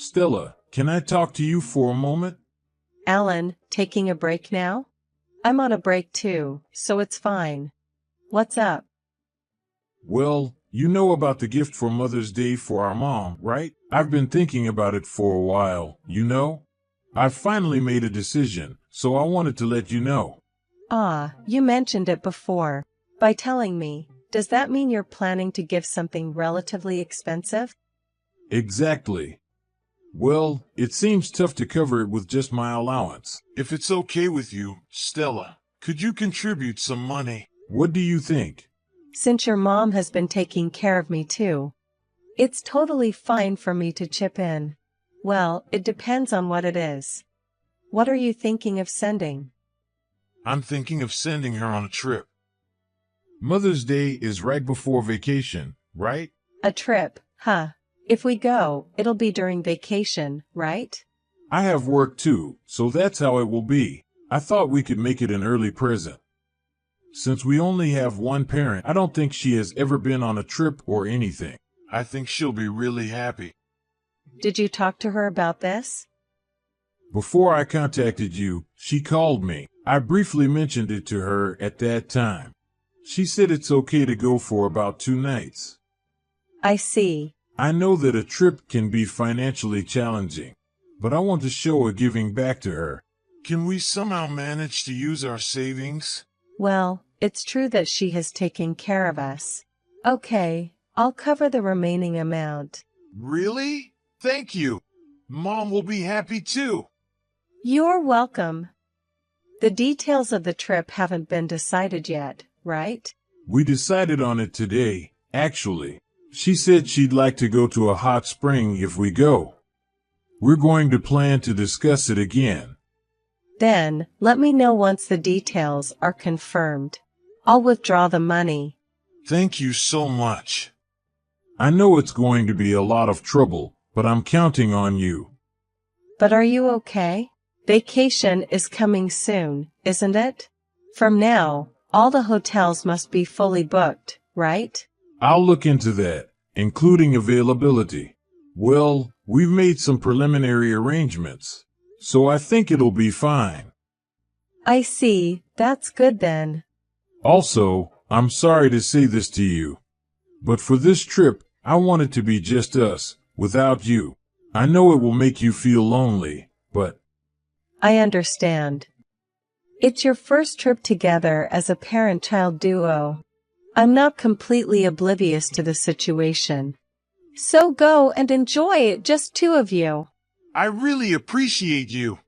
Stella, can I talk to you for a moment? Alan, taking a break now? I'm on a break too, so it's fine. What's up? Well, you know about the gift for Mother's Day for our mom, right? I've been thinking about it for a while, you know? I've finally made a decision, so I wanted to let you know. Ah, you mentioned it before. By telling me, does that mean you're planning to give something relatively expensive? Exactly. Well, it seems tough to cover it with just my allowance. If it's okay with you, Stella, could you contribute some money? What do you think? Since your mom has been taking care of me too, it's totally fine for me to chip in. Well, it depends on what it is. What are you thinking of sending? I'm thinking of sending her on a trip. Mother's Day is right before vacation, right? A trip, huh? If we go, it'll be during vacation, right? I have work too, so that's how it will be. I thought we could make it an early present. Since we only have one parent, I don't think she has ever been on a trip or anything. I think she'll be really happy. Did you talk to her about this? Before I contacted you, she called me. I briefly mentioned it to her at that time. She said it's okay to go for about 2 nights. I see. I know that a trip can be financially challenging, but I want to show a giving back to her. Can we somehow manage to use our savings? Well, it's true that she has taken care of us. Okay, I'll cover the remaining amount. Really? Thank you. Mom will be happy too. You're welcome. The details of the trip haven't been decided yet, right? We decided on it today, actually. She said she'd like to go to a hot spring if we go. We're going to plan to discuss it again. Then, let me know once the details are confirmed. I'll withdraw the money. Thank you so much. I know it's going to be a lot of trouble, but I'm counting on you. But are you okay? Vacation is coming soon, isn't it? From now, all the hotels must be fully booked, right? I'll look into that, including availability. Well, we've made some preliminary arrangements, so I think it'll be fine. I see, that's good then. Also, I'm sorry to say this to you, but for this trip, I want it to be just us, without you. I know it will make you feel lonely, but I understand. It's your first trip together as a parent-child duo. I'm not completely oblivious to the situation. So go and enjoy it, just two of you. I really appreciate you.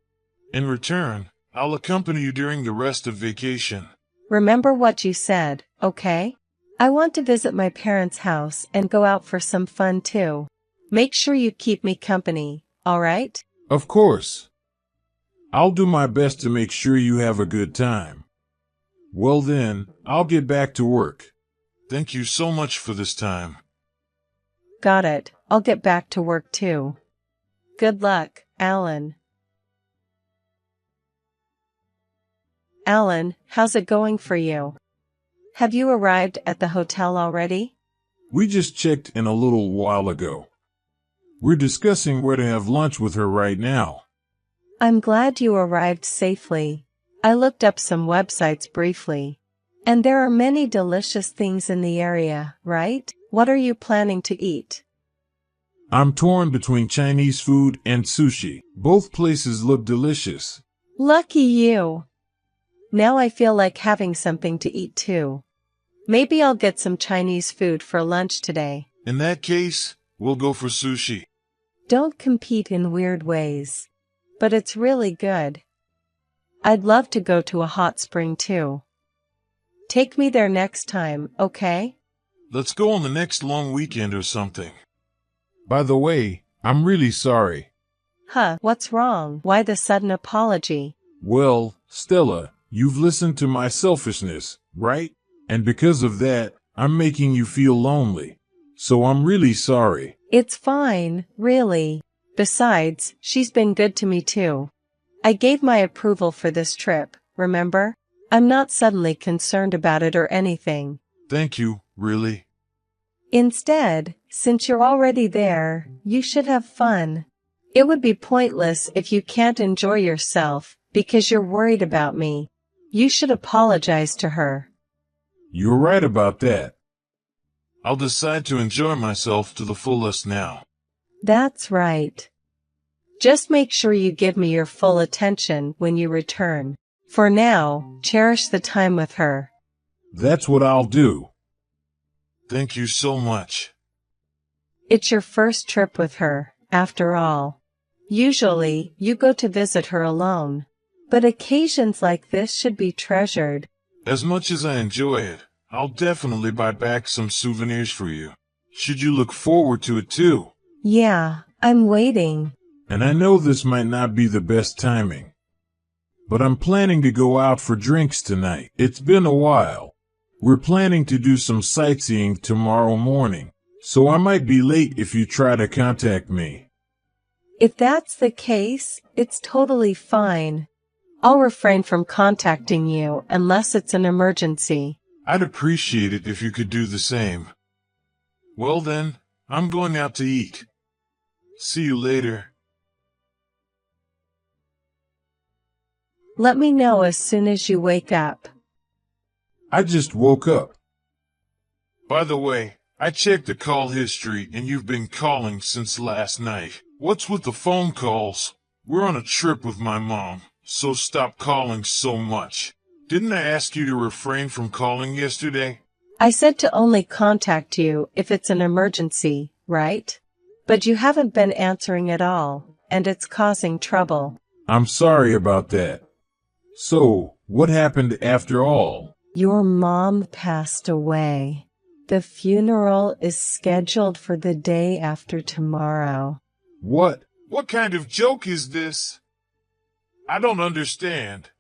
In return, I'll accompany you during the rest of vacation. Remember what you said, okay? I want to visit my parents' house and go out for some fun too. Make sure you keep me company, alright? Of course. I'll do my best to make sure you have a good time. Well then, I'll get back to work. Thank you so much for this time. Got it, I'll get back to work too. Good luck, Alan. Alan, how's it going for you? Have you arrived at the hotel already? We just checked in a little while ago. We're discussing where to have lunch with her right now. I'm glad you arrived safely. I looked up some websites briefly. And there are many delicious things in the area, right? What are you planning to eat? I'm torn between Chinese food and sushi. Both places look delicious. Lucky you. Now I feel like having something to eat too. Maybe I'll get some Chinese food for lunch today. In that case, we'll go for sushi. Don't compete in weird ways. But it's really good. I'd love to go to a hot spring too. Take me there next time, okay? Let's go on the next long weekend or something. By the way, I'm really sorry. Huh, what's wrong? Why the sudden apology? Well, Stella, you've listened to my selfishness, right? And because of that, I'm making you feel lonely. So I'm really sorry. It's fine, really. Besides, she's been good to me too. I gave my approval for this trip, remember? I'm not suddenly concerned about it or anything. Thank you, really. Instead, since you're already there, you should have fun. It would be pointless if you can't enjoy yourself because you're worried about me. You should apologize to her. You're right about that. I'll decide to enjoy myself to the fullest now. That's right. Just make sure you give me your full attention when you return. For now, cherish the time with her. That's what I'll do. Thank you so much. It's your first trip with her, after all. Usually, you go to visit her alone. But occasions like this should be treasured. As much as I enjoy it, I'll definitely buy back some souvenirs for you. Should you look forward to it too? Yeah, I'm waiting. And I know this might not be the best timing, but I'm planning to go out for drinks tonight. It's been a while. We're planning to do some sightseeing tomorrow morning, so I might be late if you try to contact me. If that's the case, it's totally fine. I'll refrain from contacting you unless it's an emergency. I'd appreciate it if you could do the same. Well then, I'm going out to eat. See you later. Let me know as soon as you wake up. I just woke up. By the way, I checked the call history and you've been calling since last night. What's with the phone calls? We're on a trip with my mom, so stop calling so much. Didn't I ask you to refrain from calling yesterday? I said to only contact you if it's an emergency, right? But you haven't been answering at all, and it's causing trouble. I'm sorry about that. So, what happened after all? Your mom passed away. The funeral is scheduled for the day after tomorrow. What? What kind of joke is this? I don't understand.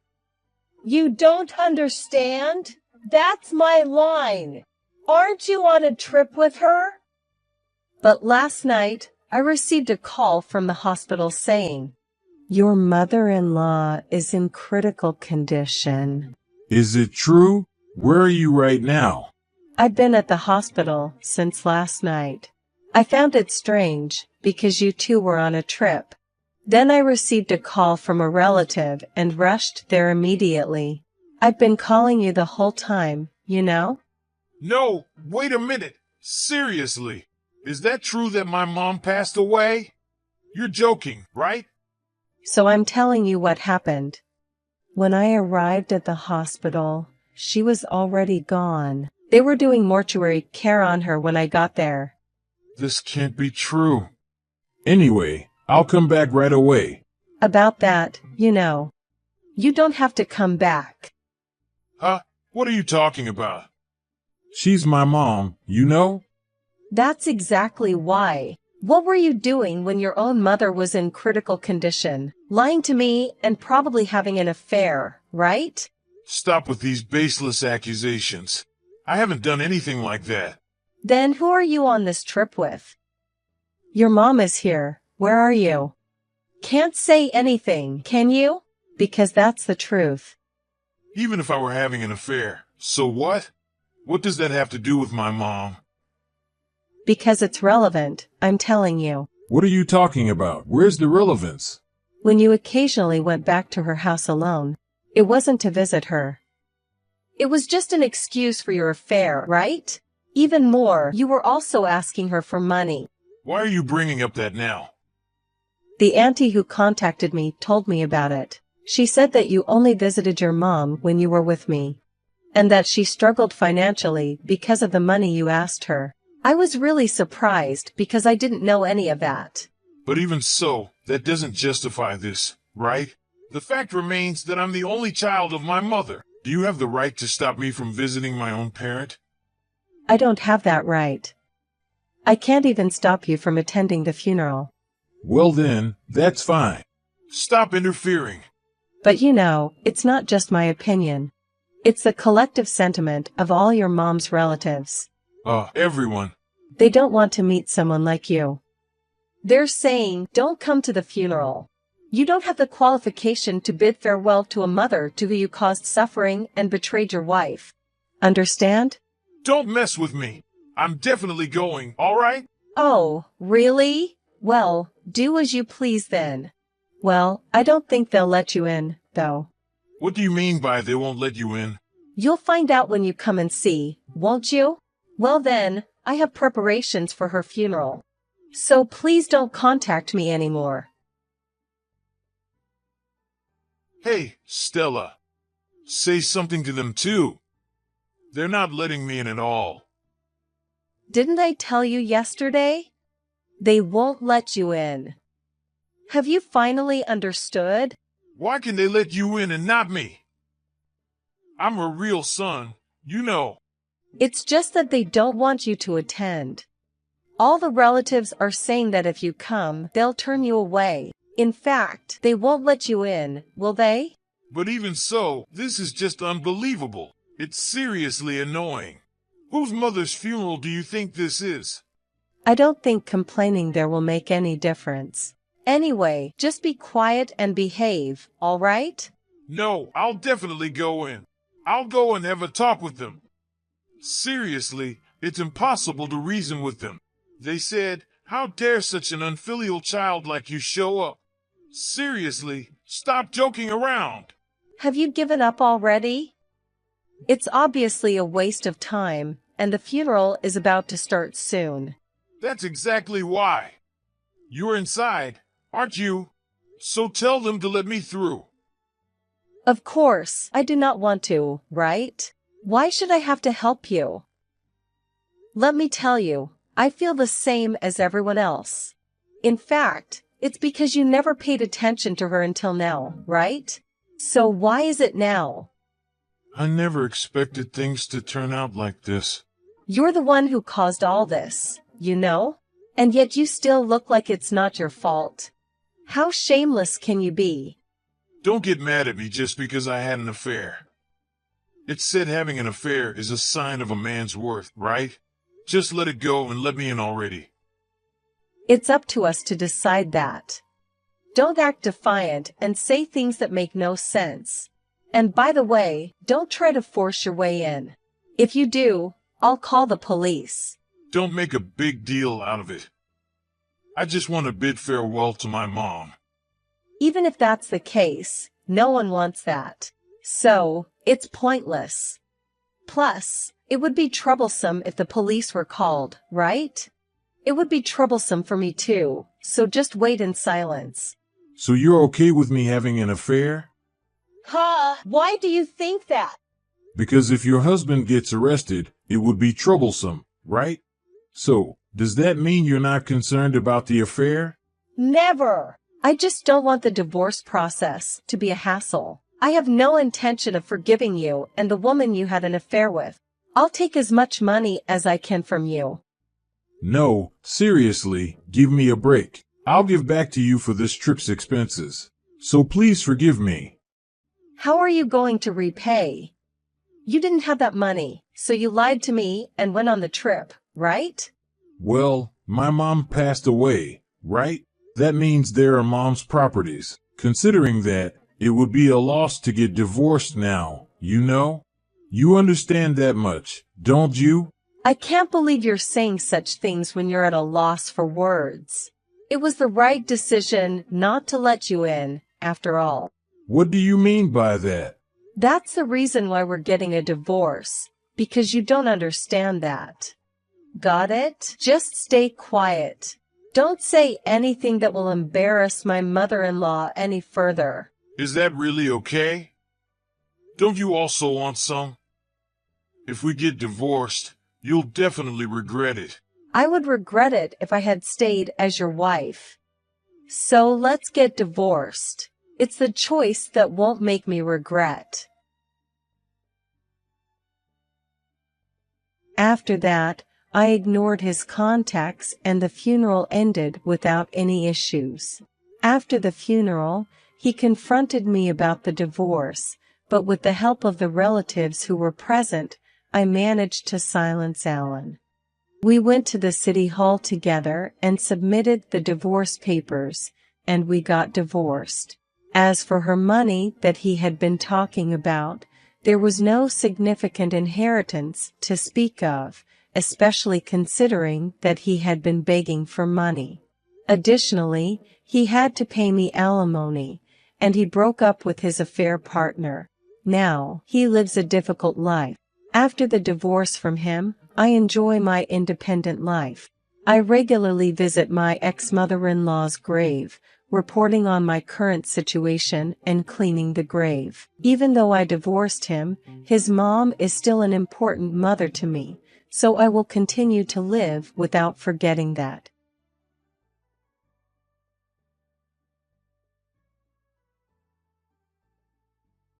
You don't understand? That's my line. Aren't you on a trip with her? But last night, I received a call from the hospital saying, your mother-in-law is in critical condition. Is it true? Where are you right now? I've been at the hospital since last night. I found it strange because you two were on a trip. Then I received a call from a relative and rushed there immediately. I've been calling you the whole time, you know? No, wait a minute. Seriously. Is that true that my mom passed away? You're joking, right? So I'm telling you what happened. When I arrived at the hospital, she was already gone. They were doing mortuary care on her when I got there. This can't be true. Anyway, I'll come back right away. About that, you know. You don't have to come back. Huh? What are you talking about? She's my mom, you know? That's exactly why. What were you doing when your own mother was in critical condition? Lying to me and probably having an affair, right? Stop with these baseless accusations. I haven't done anything like that. Then who are you on this trip with? Your mom is here. Where are you? Can't say anything, can you? Because that's the truth. Even if I were having an affair, so what? What does that have to do with my mom? Because it's relevant, I'm telling you. What are you talking about? Where's the relevance? When you occasionally went back to her house alone, it wasn't to visit her. It was just an excuse for your affair, right? Even more, you were also asking her for money. Why are you bringing up that now? The auntie who contacted me told me about it. She said that you only visited your mom when you were with me, and that she struggled financially because of the money you asked her. I was really surprised because I didn't know any of that. But even so, that doesn't justify this, right? The fact remains that I'm the only child of my mother. Do you have the right to stop me from visiting my own parent? I don't have that right. I can't even stop you from attending the funeral. Well then, that's fine. Stop interfering. But you know, it's not just my opinion. It's the collective sentiment of all your mom's relatives. Everyone. They don't want to meet someone like you. They're saying, don't come to the funeral. You don't have the qualification to bid farewell to a mother to who you caused suffering and betrayed your wife. Understand? Don't mess with me. I'm definitely going, all right? Oh, really? Well, do as you please then. Well, I don't think they'll let you in, though. What do you mean by they won't let you in? You'll find out when you come and see, won't you? Well then, I have preparations for her funeral. So please don't contact me anymore. Hey, Stella. Say something to them too. They're not letting me in at all. Didn't I tell you yesterday? They won't let you in. Have you finally understood? Why can they let you in and not me? I'm her real son, you know. It's just that they don't want you to attend. All the relatives are saying that if you come, they'll turn you away. In fact, they won't let you in, will they? But even so, this is just unbelievable. It's seriously annoying. Whose mother's funeral do you think this is? I don't think complaining there will make any difference. Anyway, just be quiet and behave, all right? No, I'll definitely go in. I'll go and have a talk with them. Seriously, it's impossible to reason with them. They said, how dare such an unfilial child like you show up? Seriously, stop joking around. Have you given up already? It's obviously a waste of time, and the funeral is about to start soon. That's exactly why. You're inside, aren't you? So tell them to let me through. Of course, I do not want to, right? Why should I have to help you? Let me tell you, I feel the same as everyone else. In fact, it's because you never paid attention to her until now, right? So why is it now? I never expected things to turn out like this. You're the one who caused all this, you know? And yet you still look like it's not your fault. How shameless can you be? Don't get mad at me just because I had an affair. It's said having an affair is a sign of a man's worth, right? Just let it go and let me in already. It's up to us to decide that. Don't act defiant and say things that make no sense. And by the way, don't try to force your way in. If you do, I'll call the police. Don't make a big deal out of it. I just want to bid farewell to my mom. Even if that's the case, no one wants that. So, it's pointless. Plus, it would be troublesome if the police were called, right? It would be troublesome for me too, so just wait in silence. So you're okay with me having an affair? Why do you think that? Because if your husband gets arrested, it would be troublesome, right? So, does that mean you're not concerned about the affair? Never! I just don't want the divorce process to be a hassle. I have no intention of forgiving you and the woman you had an affair with. I'll take as much money as I can from you. No, seriously, give me a break. I'll give back to you for this trip's expenses. So please forgive me. How are you going to repay? You didn't have that money, so you lied to me and went on the trip, right? Well, my mom passed away, right? That means there are mom's properties. Considering that, it would be a loss to get divorced now, you know? You understand that much, don't you? I can't believe you're saying such things when you're at a loss for words. It was the right decision not to let you in, after all. What do you mean by that? That's the reason why we're getting a divorce, because you don't understand that. Got it? Just stay quiet. Don't say anything that will embarrass my mother-in-law any further. Is that really okay? Don't you also want some? If we get divorced, you'll definitely regret it. I would regret it if I had stayed as your wife. So let's get divorced. It's the choice that won't make me regret. After that, I ignored his contacts and the funeral ended without any issues. After the funeral, he confronted me about the divorce, but with the help of the relatives who were present, I managed to silence Alan. We went to the city hall together and submitted the divorce papers, and we got divorced. As for her money that he had been talking about, there was no significant inheritance to speak of, especially considering that he had been begging for money. Additionally, he had to pay me alimony, and he broke up with his affair partner. Now, he lives a difficult life. After the divorce from him, I enjoy my independent life. I regularly visit my ex-mother-in-law's grave, reporting on my current situation and cleaning the grave. Even though I divorced him, his mom is still an important mother to me, so I will continue to live without forgetting that.